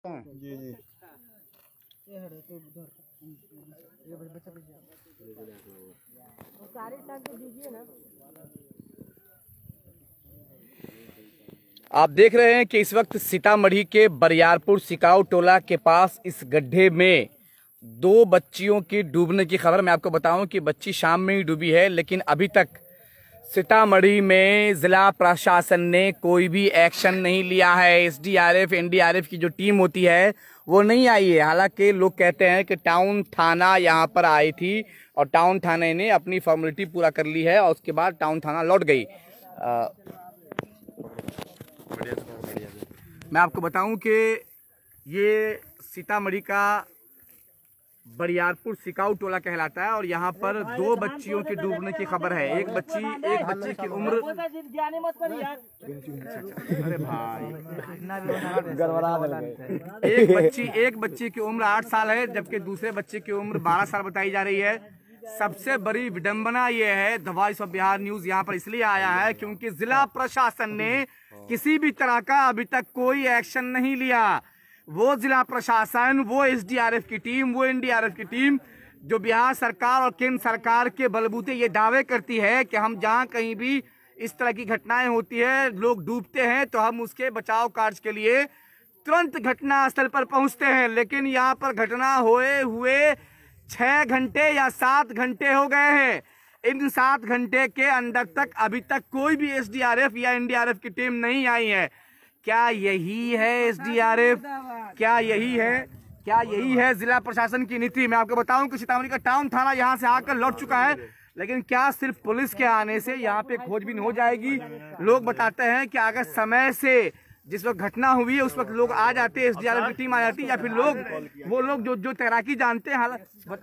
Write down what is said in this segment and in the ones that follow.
जी जी। आप देख रहे हैं कि इस वक्त सीतामढ़ी के बरियारपुर सिकाऊ टोला के पास इस गड्ढे में 2 बच्चियों की डूबने की खबर। मैं आपको बताऊं कि बच्ची शाम में ही डूबी है, लेकिन अभी तक सीतामढ़ी में जिला प्रशासन ने कोई भी एक्शन नहीं लिया है। एसडीआरएफ एनडीआरएफ की जो टीम होती है वो नहीं आई है। हालांकि लोग कहते हैं कि टाउन थाना यहाँ पर आई थी और टाउन थाने ने अपनी फॉर्मेलिटी पूरा कर ली है और उसके बाद टाउन थाना लौट गई। मैं आपको बताऊं कि ये सीतामढ़ी का बरियारपुर सिकाऊ टोला कहलाता है और यहाँ पर 2 बच्चियों के डूबने की खबर है। एक बच्ची की उम्र, अरे भाई, एक बच्ची की उम्र 8 साल है, जबकि दूसरे बच्चे की उम्र 12 साल बताई जा रही है। सबसे बड़ी विडंबना ये है, the voice of Bihar news यहाँ पर इसलिए आया है क्योंकि जिला प्रशासन ने किसी भी तरह का अभी तक कोई एक्शन नहीं लिया। वो जिला प्रशासन, वो एसडीआरएफ की टीम, वो एनडीआरएफ की टीम जो बिहार सरकार और केंद्र सरकार के बलबूते ये दावे करती है कि हम जहां कहीं भी इस तरह की घटनाएं होती है, लोग डूबते हैं, तो हम उसके बचाव कार्य के लिए तुरंत घटना स्थल पर पहुंचते हैं। लेकिन यहाँ पर घटना हुए 6 घंटे या 7 घंटे हो गए हैं। इन 7 घंटे के अंदर तक अभी तक कोई भी एसडीआरएफ या एनडीआरएफ की टीम नहीं आई है। क्या यही है एसडीआरएफ? क्या यही है जिला प्रशासन की नीति? मैं आपको बताऊं कि सीतामढ़ी का टाउन थाना यहां से आकर लौट चुका है, लेकिन क्या सिर्फ पुलिस के आने से यहाँ पे खोजबीन हो जाएगी? लोग बताते हैं कि अगर समय से जिस वक्त घटना हुई है उस वक्त लोग आ जाते, एसडीआरएफ की टीम आ जाती, या फिर वो लोग जो तैराकी जानते हैं।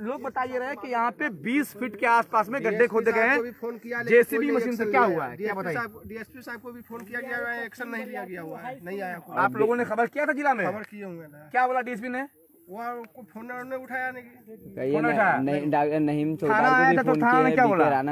लोग बता ये रहे हैं कि यहाँ पे 20 फीट के आसपास में गड्ढे खोदे गए हैं जेसीबी मशीन से। क्या हुआ है, क्या बताइए? डीएसपी साहब को भी फोन किया गया है, एक्शन नहीं लिया गया हुआ है, नहीं आया। आप लोगों ने खबर किया था जिला में? खबर किए हुए हैं। क्या बोला डीएसपी ने? वो फोन ने उठाया नहीं।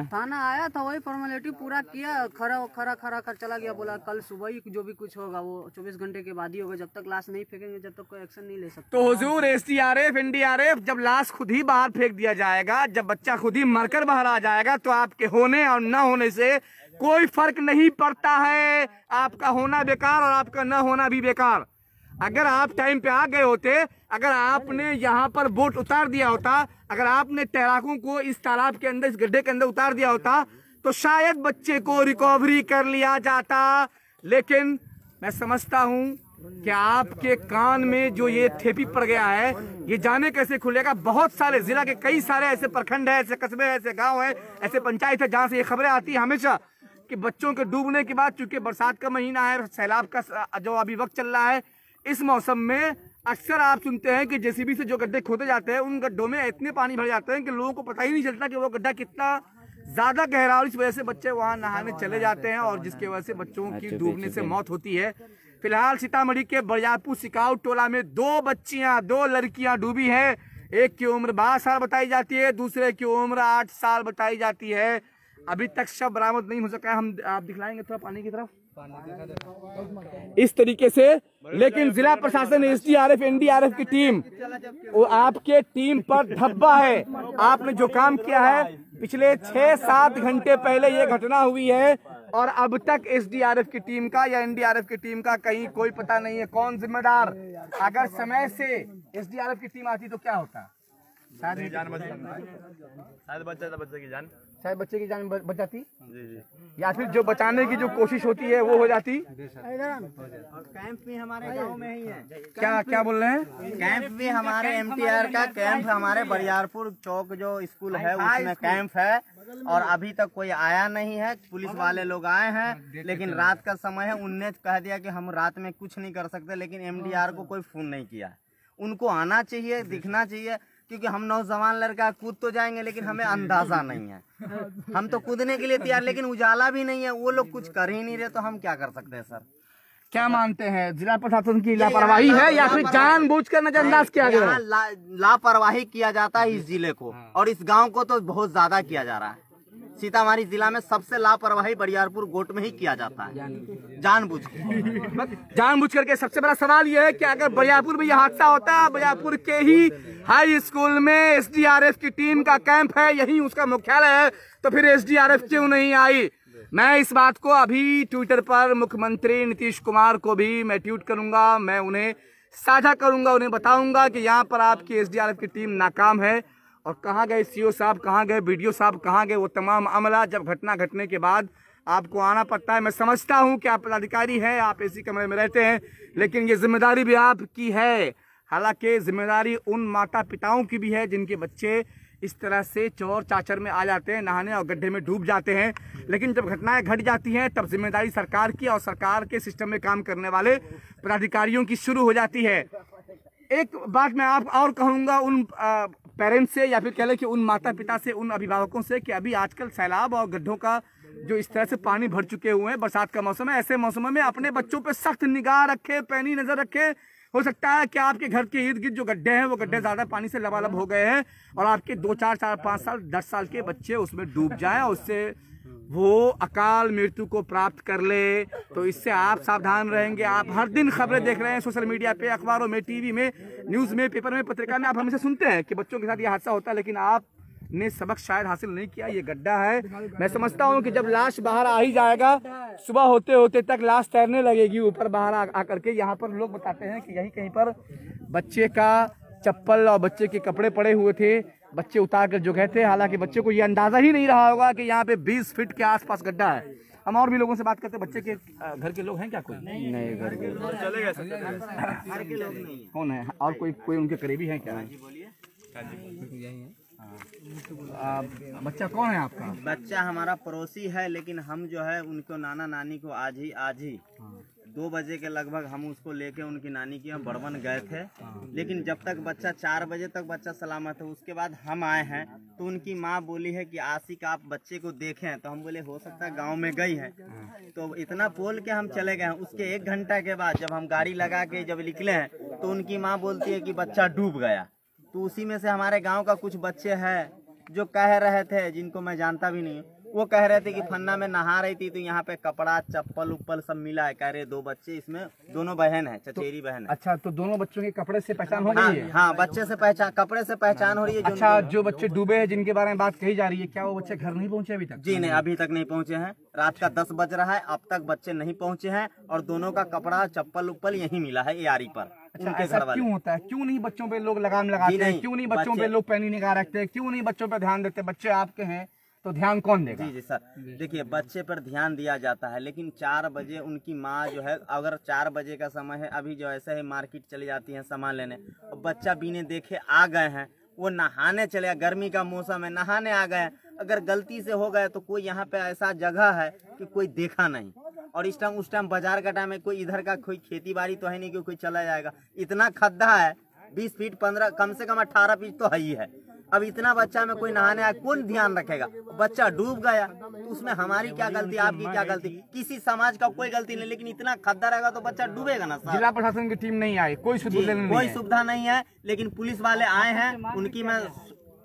थाना आया था, वही फॉर्मेलिटी पूरा किया, खरा कर चला गया। बोला कल सुबह ही जो भी कुछ होगा वो 24 घंटे के बाद ही होगा। जब तक लाश नहीं फेंकेंगे जब तक कोई एक्शन नहीं ले सकते। तो हुजूर एसडीआरएफ एनडीआरएफ जब लाश खुद ही बाहर फेंक दिया जाएगा, जब बच्चा खुद ही मरकर बाहर आ जाएगा, तो आपके होने और न होने से कोई फर्क नहीं पड़ता है। आपका होना बेकार और आपका न होना भी बेकार। अगर आप टाइम पे आ गए होते, अगर आपने यहाँ पर बोट उतार दिया होता, अगर आपने तैराकों को इस तालाब के अंदर, इस गड्ढे के अंदर उतार दिया होता, तो शायद बच्चे को रिकवरी कर लिया जाता। लेकिन मैं समझता हूँ कि आपके कान में जो ये थेपी पड़ गया है, ये जाने कैसे खुलेगा। बहुत सारे जिला के कई सारे ऐसे प्रखंड है, ऐसे कस्बे है, ऐसे गाँव है, ऐसे पंचायत है जहाँ से ये खबरें आती है हमेशा कि बच्चों के डूबने के बाद, चूंकि बरसात का महीना है, सैलाब का जो अभी वक्त चल रहा है, इस मौसम में अक्सर आप सुनते हैं कि जेसीबी से जो गड्ढे खोदे जाते हैं उन गड्ढों में इतने पानी भर जाते हैं कि लोगों को पता ही नहीं चलता कि वो गड्ढा कितना ज्यादा गहरा, और इस वजह से बच्चे वहां नहाने चले जाते हैं और जिसकी वजह से बच्चों की डूबने से मौत होती है। फिलहाल सीतामढ़ी के बरियारपुर सिकाऊ टोला में 2 लड़कियां डूबी है। एक की उम्र 12 साल बताई जाती है, दूसरे की उम्र 8 साल बताई जाती है। अभी तक शव बरामद नहीं हो सका है। हम आप दिखलाएंगे थोड़ा पानी की तरफ इस तरीके से। लेकिन जिला प्रशासन, एसडीआरएफ एनडीआरएफ की टीम, वो आपके टीम पर धब्बा है। आपने जो काम किया है, पिछले 6-7 घंटे पहले ये घटना हुई है और अब तक एसडीआरएफ की टीम का या एनडीआरएफ की टीम का कहीं कोई पता नहीं है कौन जिम्मेदार। अगर समय से एसडीआरएफ की टीम आती तो क्या होता? शायद जान बच जाती, शायद बच जाता बच्चे की जान, शायद बच्चे की जान बच जाती, या फिर जो बचाने की जो कोशिश होती है वो हो जाती। और कैंप भी हमारे गांव में ही है। क्या बोल रहे हैं? कैंप भी हमारे एमटीआर का कैंप, हमारे बरियारपुर चौक जो स्कूल है उसमें कैंप है और अभी तक कोई आया नहीं है। पुलिस वाले लोग आए हैं, लेकिन रात का समय है, उनने कह दिया कि हम रात में कुछ नहीं कर सकते, लेकिन एमडीआर को कोई फोन नहीं किया। उनको आना चाहिए, दिखना चाहिए, क्योंकि हम नौजवान लड़का कूद तो जाएंगे, लेकिन हमें अंदाजा नहीं है। हम तो कूदने के लिए तैयार, लेकिन उजाला भी नहीं है, वो लोग कुछ कर ही नहीं रहे, तो हम क्या कर सकते हैं? सर क्या मानते हैं, जिला प्रशासन की लापरवाही है या फिर जानबूझकर नजरअंदाज किया गया? लापरवाही किया जाता है इस जिले को और इस गांव को तो बहुत ज्यादा किया जा रहा है। सीतामढ़ी जिला में सबसे लापरवाही बरियारपुर गोट में ही किया जाता है, जानबूझ करके। सबसे बड़ा सवाल यह है कि अगर बरियारपुर में यह हादसा होता है, बरियारपुर के ही हाई स्कूल में एसडीआरएफ की टीम का कैंप है, यही उसका मुख्यालय है, तो फिर एसडीआरएफ क्यों नहीं आई? मैं इस बात को अभी ट्विटर पर मुख्यमंत्री नीतीश कुमार को भी मैं ट्वीट करूंगा, मैं उन्हें साझा करूंगा, उन्हें बताऊंगा कि यहाँ पर आपकी एसडीआरएफ की टीम नाकाम है। और कहाँ गए सीओ साहब, कहाँ गए बीडीओ साहब, कहाँ गए वो तमाम अमला? जब घटना घटने के बाद आपको आना पड़ता है। मैं समझता हूँ कि आप पदाधिकारी हैं, आप एसी कमरे में रहते हैं, लेकिन ये जिम्मेदारी भी आपकी है। हालांकि जिम्मेदारी उन माता पिताओं की भी है जिनके बच्चे इस तरह से चौर चाचर में आ जाते हैं, नहाने और गड्ढे में डूब जाते हैं। लेकिन जब घटनाएं घट जाती हैं तब जिम्मेदारी सरकार की और सरकार के सिस्टम में काम करने वाले पदाधिकारियों की शुरू हो जाती है। एक बात मैं आप और कहूँगा उन पेरेंट्स से, या फिर कह लें कि उन माता पिता से, उन अभिभावकों से, कि अभी आजकल सैलाब और गड्ढों का जो इस तरह से पानी भर चुके हुए हैं, बरसात का मौसम है, ऐसे मौसमों में अपने बच्चों पे सख्त निगाह रखे, पैनी नजर रखे। हो सकता है कि आपके घर के इर्द गिर्द जो गड्ढे हैं वो गड्ढे ज्यादा पानी से लबालब हो गए हैं और आपके 2, 4, 5 साल 10 साल के बच्चे उसमें डूब जाएं और उससे वो अकाल मृत्यु को प्राप्त कर ले। तो इससे आप सावधान रहेंगे। आप हर दिन खबरें देख रहे हैं सोशल मीडिया पे, अखबारों में, टीवी में, न्यूज में, पेपर में, पत्रिका में, आप हमेशा सुनते हैं कि बच्चों के साथ ये हादसा होता है, लेकिन आपने सबक शायद हासिल नहीं किया। ये गड्ढा है, मैं समझता हूँ कि जब लाश बाहर आ ही जाएगा, सुबह होते होते तक लाश तैरने लगेगी ऊपर बाहर आकर के। यहाँ पर लोग बताते हैं कि यही कहीं पर बच्चे का चप्पल और बच्चे के कपड़े पड़े हुए थे, बच्चे उतार कर जो गए थे। हालांकि बच्चे को ये अंदाजा ही नहीं रहा होगा कि यहाँ पे 20 फीट के आसपास गड्ढा है। हम और भी लोगों से बात करते हैं। बच्चे के घर के लोग हैं क्या? कोई नहीं, घर के चले गए, घर के लोग नहीं। कौन है? और कोई उनके करीबी हैं क्या? बच्चा कौन है आपका? बच्चा हमारा पड़ोसी है, लेकिन हम जो है उनको नाना नानी को आज ही 2 बजे के लगभग हम उसको लेके उनकी नानी के यहाँ बड़वन गए थे। लेकिन जब तक बच्चा 4 बजे तक बच्चा सलामत है, उसके बाद हम आए हैं तो उनकी माँ बोली है कि आशिक आप बच्चे को देखें, तो हम बोले हो सकता है गांव में गई है। तो इतना बोल के हम चले गए हैं। उसके 1 घंटा के बाद जब हम गाड़ी लगा के जब निकले हैं तो उनकी माँ बोलती है कि बच्चा डूब गया। तो उसी में से हमारे गाँव का कुछ बच्चे हैं जो कह रहे थे, जिनको मैं जानता भी नहीं, वो कह रहे थे कि फन्ना में नहा रही थी तो यहाँ पे कपड़ा चप्पल उप्पल सब मिला है। कह रहे 2 बच्चे, इसमें दोनों बहन है, चचेरी बहन है। अच्छा, तो दोनों बच्चों के कपड़े से पहचान हो रही है? हाँ, बच्चे से पहचान, कपड़े से पहचान हो रही है। अच्छा, जो बच्चे डूबे हैं जिनके बारे में बात कही जा रही है, क्या वो बच्चे घर नहीं पहुँचे अभी तक? जी नहीं, अभी तक नहीं पहुँचे हैं। रात का 10 बज रहा है, अब तक बच्चे नहीं पहुँचे हैं और दोनों का कपड़ा चप्पल उप्पल यही मिला है यारी पर। अच्छा, ऐसा क्यों होता है? क्यों नहीं बच्चों पे लोग लगाम लगाते हैं? क्यों नहीं बच्चों पे लोग पैनी निगाह रखते हैं? क्यों नहीं बच्चों पे ध्यान देते? बच्चे आपके हैं तो ध्यान कौन देगा? जी सर, देखिए बच्चे पर ध्यान दिया जाता है, लेकिन 4 बजे उनकी माँ जो है, अगर 4 बजे का समय है, अभी जो ऐसे है मार्केट चली जाती है सामान लेने, और बच्चा बिना देखे आ गए हैं, वो नहाने चले, गर्मी का मौसम है, नहाने आ गए। अगर गलती से हो गए तो कोई यहाँ पे ऐसा जगह है कि कोई देखा नहीं, और इस टाइम उस टाइम बाजार का टाइम है, कोई इधर का कोई खेती बाड़ी तो है नहीं कि कोई चला जाएगा। इतना खड्डा है, 20 फीट 15, कम से कम 18 फीट तो है ही है। अब इतना बच्चा में कोई नहाने आया, कौन ध्यान रखेगा? बच्चा डूब गया तो उसमें हमारी क्या गलती, आपकी क्या गलती? किसी समाज का कोई गलती नहीं, लेकिन इतना खड्डा रहेगा तो बच्चा डूबेगा ना सर। जिला प्रशासन की टीम नहीं आई, कोई सुविधा नहीं है, लेकिन पुलिस वाले आए हैं, उनकी मैं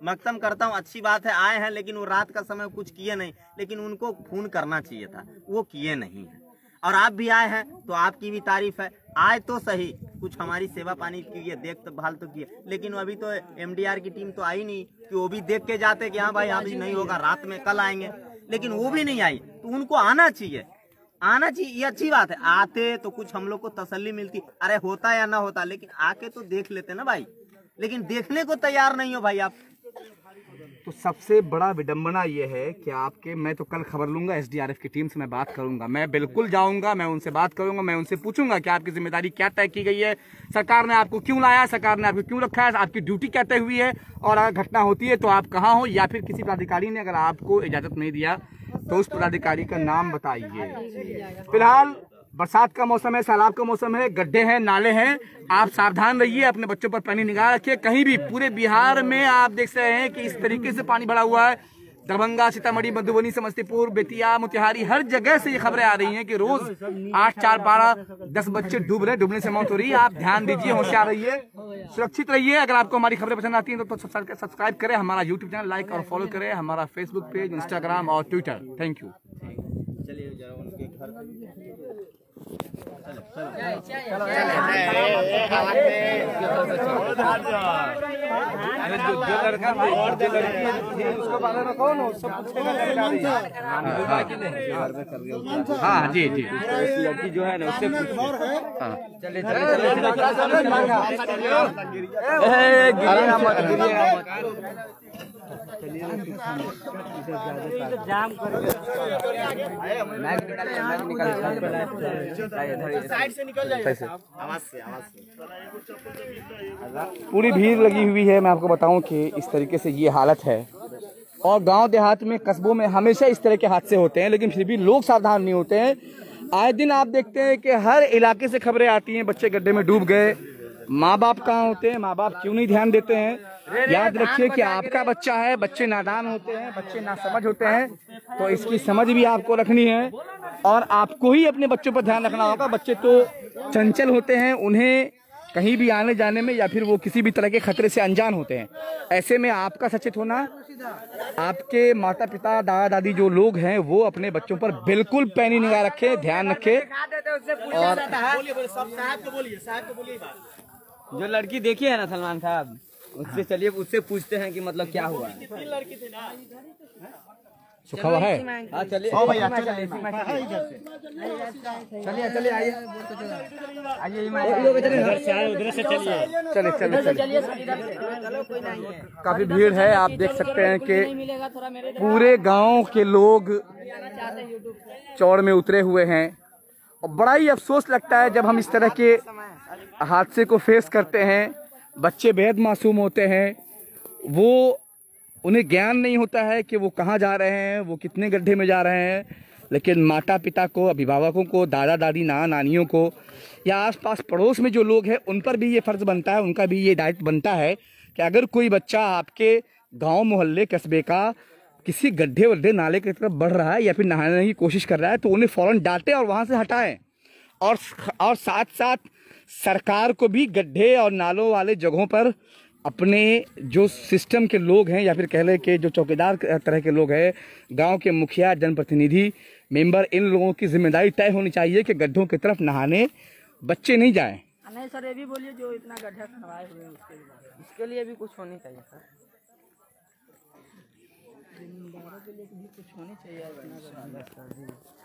मकदम करता हूँ, अच्छी बात है, आए हैं, लेकिन वो रात का समय कुछ किए नहीं। लेकिन उनको फोन करना चाहिए था, वो किए नहीं है। और आप भी आए हैं तो आपकी भी तारीफ है, आए तो सही, कुछ हमारी सेवा पानी की देख तो भाल तो किए, लेकिन अभी तो एमडीआर की टीम तो आई नहीं कि वो भी देख के जाते कि हाँ भाई अभी नहीं होगा, रात में कल आएंगे, लेकिन वो भी नहीं आई। तो उनको आना चाहिए, ये अच्छी बात है। आते तो कुछ हम लोग को तसल्ली मिलती, अरे होता या ना होता, लेकिन आके तो देख लेते ना भाई, लेकिन देखने को तैयार नहीं हो भाई आप। तो सबसे बड़ा विडंबना ये है कि आपके, मैं तो कल खबर लूंगा, एसडीआरएफ की टीम से मैं बात करूंगा, मैं बिल्कुल जाऊंगा, मैं उनसे बात करूंगा, मैं उनसे पूछूंगा कि आपकी जिम्मेदारी क्या तय की गई है, सरकार ने आपको क्यों लाया, सरकार ने आपको क्यों रखा है, आपकी ड्यूटी क्या तय हुई है, और अगर घटना होती है तो आप कहाँ हो, या फिर किसी पदाधिकारी ने अगर आपको इजाजत नहीं दिया तो उस पदाधिकारी का नाम बताइए। फिलहाल बरसात का मौसम है, सैलाब का मौसम है, गड्ढे हैं, नाले हैं, आप सावधान रहिए, अपने बच्चों पर पैनी निगाह रखिए। कहीं भी पूरे बिहार में आप देख रहे हैं कि इस तरीके से पानी भरा हुआ है, दरभंगा, सीतामढ़ी, मधुबनी, समस्तीपुर, बेतिया, मोतिहारी, हर जगह से ये खबरें आ रही हैं कि रोज 8, 4, 12, 10 बच्चे डूब रहे, डूबने से मौत हो रही है। आप ध्यान दीजिए, होशियार रहिए, सुरक्षित रहिए। अगर आपको हमारी खबरें पसंद आती हैं तो सब्सक्राइब करें, हमारा यूट्यूब चैनल लाइक और फॉलो करें, हमारा फेसबुक पेज, इंस्टाग्राम और ट्विटर। Thank you. हाँ जी जी, लड़की जो है ना उससे चले जाम पूरी भीड़ लगी हुई है। मैं आपको बताऊं कि इस तरीके से ये हालत है, और गांव देहात में, कस्बों में हमेशा इस तरह के हादसे होते हैं, लेकिन फिर भी लोग सावधान नहीं होते हैं। आए दिन आप देखते हैं कि हर इलाके से खबरें आती हैं, बच्चे गड्ढे में डूब गए। माँ बाप कहाँ होते हैं? माँ बाप क्यों नहीं ध्यान देते हैं? याद रखिए कि आपका बच्चा है, बच्चे नादान होते हैं, बच्चे नासमझ होते हैं, तो इसकी समझ भी आपको रखनी है और आपको ही अपने बच्चों पर ध्यान रखना होगा। बच्चे तो चंचल होते हैं, उन्हें कहीं भी आने जाने में या फिर वो किसी भी तरह के खतरे से अनजान होते हैं। ऐसे में आपका सचेत होना, आपके माता पिता, दादा दादी जो लोग हैं वो अपने बच्चों पर बिल्कुल पैनी निगाह रखें, ध्यान रखें। और जो लड़की देखी है ना सलमान साहब, उससे चलिए, उससे पूछते हैं कि मतलब क्या हुआ। सुखा हुआ है? हाँ चलिए, चलिए चलिए, आइए चलिए। काफी भीड़ है, आप देख सकते हैं कि पूरे गांव के लोग चौड़ में उतरे हुए हैं। और बड़ा ही अफसोस लगता है जब हम इस तरह के हादसे को फेस करते हैं। बच्चे बेहद मासूम होते हैं, वो उन्हें ज्ञान नहीं होता है कि वो कहाँ जा रहे हैं, वो कितने गड्ढे में जा रहे हैं। लेकिन माता पिता को, अभिभावकों को, दादा दादी, नाना नानियों को या आसपास पड़ोस में जो लोग हैं उन पर भी ये फर्ज बनता है, उनका भी ये दायित्व बनता है कि अगर कोई बच्चा आपके गांव, मोहल्ले, कस्बे का किसी गड्ढे वड्ढे, नाले की तरफ बढ़ रहा है या फिर नहाने की कोशिश कर रहा है तो उन्हें फ़ौरन डांटें और वहाँ से हटाएं। और साथ साथ सरकार को भी गड्ढे और नालों वाले जगहों पर अपने जो सिस्टम के लोग हैं या फिर कह लें कि जो चौकीदार तरह के लोग हैं, गांव के मुखिया, जनप्रतिनिधि, मेंबर, इन लोगों की जिम्मेदारी तय होनी चाहिए कि गड्ढों की तरफ नहाने बच्चे नहीं जाएं। नहीं सर, ये भी बोलिए जो इतना गड्ढा खनवाए हुए हैं उसके लिए भी कुछ होनी चाहिए सर। जिम्मेदारों के लिए भी कुछ होनी चाहिए।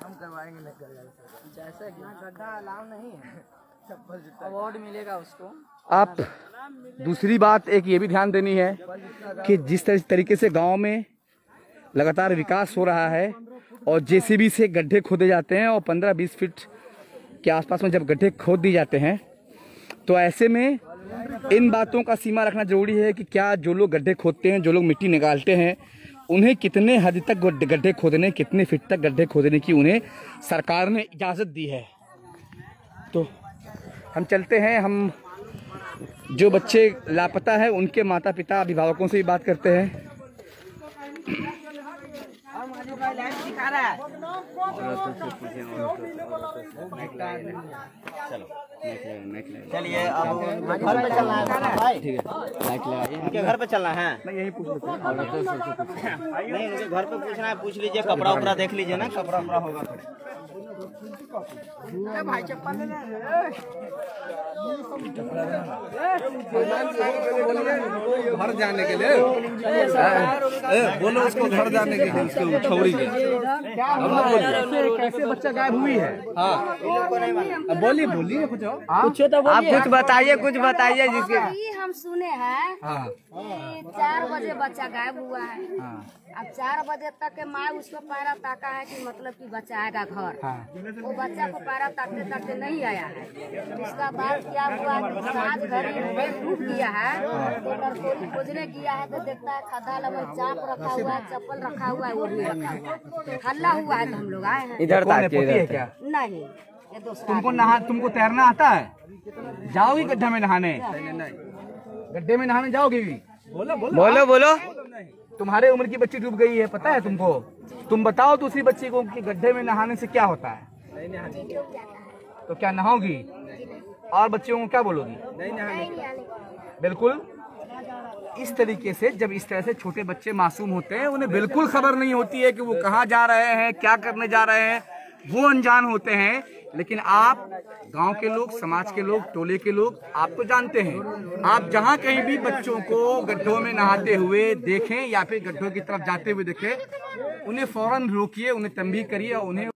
हम करवाएंगे, नहीं करवाएंगे। जैसे गड्ढा अलाउ नहीं है, अवार्ड मिलेगा उसको। आप दूसरी बात एक ये भी ध्यान देनी है कि जिस तरीके से गांव में लगातार विकास हो रहा है और जेसीबी से गड्ढे खोदे जाते हैं और 15-20 फीट के आसपास में जब गड्ढे खोद दिए जाते हैं तो ऐसे में इन बातों का सीमा रखना जरूरी है कि क्या जो लोग गड्ढे खोदते हैं, जो लोग मिट्टी निकालते हैं, उन्हें कितने हद तक गड्ढे खोदने, कितने फीट तक गड्ढे खोदने की उन्हें सरकार ने इजाज़त दी है। तो हम चलते हैं, हम जो बच्चे लापता है उनके माता पिता, अभिभावकों से भी बात करते हैं। चलिए अब घर पे चलना है भाई, ठीक है, उनके घर पे चलना है। मैं यही पूछ लेता हूँ, नहीं उनके घर पे पूछना है, पूछ लीजिए, कपड़ा उपड़ा देख लीजिए ना, कपड़ा उपड़ा होगा। भाई चप्पल घर जाने के लिए बोलो, उसको घर जाने के लिए, उसके छौरी के कैसे बच्चा गायब हुई है। हाँ बोलिए बोलिए, कुछ आप कुछ बताइए, कुछ बताइए जिसके हम सुने हैं कि 4 बजे बच्चा गायब हुआ है। अब 4 बजे तक के माँ उसको पैरा ताका है कि मतलब कि बच्चा आएगा घर। वो बच्चा को पैरा ताकते ताकते नहीं आया है। उसका बाद क्या हुआ कि साँझ घड़ी डूब गया है, तो लड़कोरी खोजने गया है तो देखता है खदा लगा, चाप रखा हुआ है, चप्पल रखा हुआ है, वो भी रखा हुआ है। हल्ला हुआ है तो हम लोग आए हैं। इधर है क्या? नहीं, ये दूसरा। तुमको तैरना आता है? जाओगी गड्ढे में नहाने? गड्ढे में नहाने जाओगी? बोलो बोलो। तुम्हारे उम्र की बच्ची डूब गई है, पता है तुमको? तुम बताओ दूसरी बच्ची को कि गड्ढे में नहाने से क्या होता है? तो क्या नहाओगी? और बच्चियों को क्या बोलोगी? बिल्कुल। इस तरीके से जब इस तरह से छोटे बच्चे मासूम होते हैं, उन्हें बिल्कुल खबर नहीं होती है कि वो कहाँ जा रहे हैं, क्या करने जा रहे हैं, वो अनजान होते हैं। लेकिन आप गांव के लोग, समाज के लोग, टोले के लोग, आप तो जानते हैं। आप जहां कहीं भी बच्चों को गड्ढों में नहाते हुए देखें या फिर गड्ढों की तरफ जाते हुए देखें, उन्हें फौरन रोकिए, उन्हें तंबीह करिए और उन्हें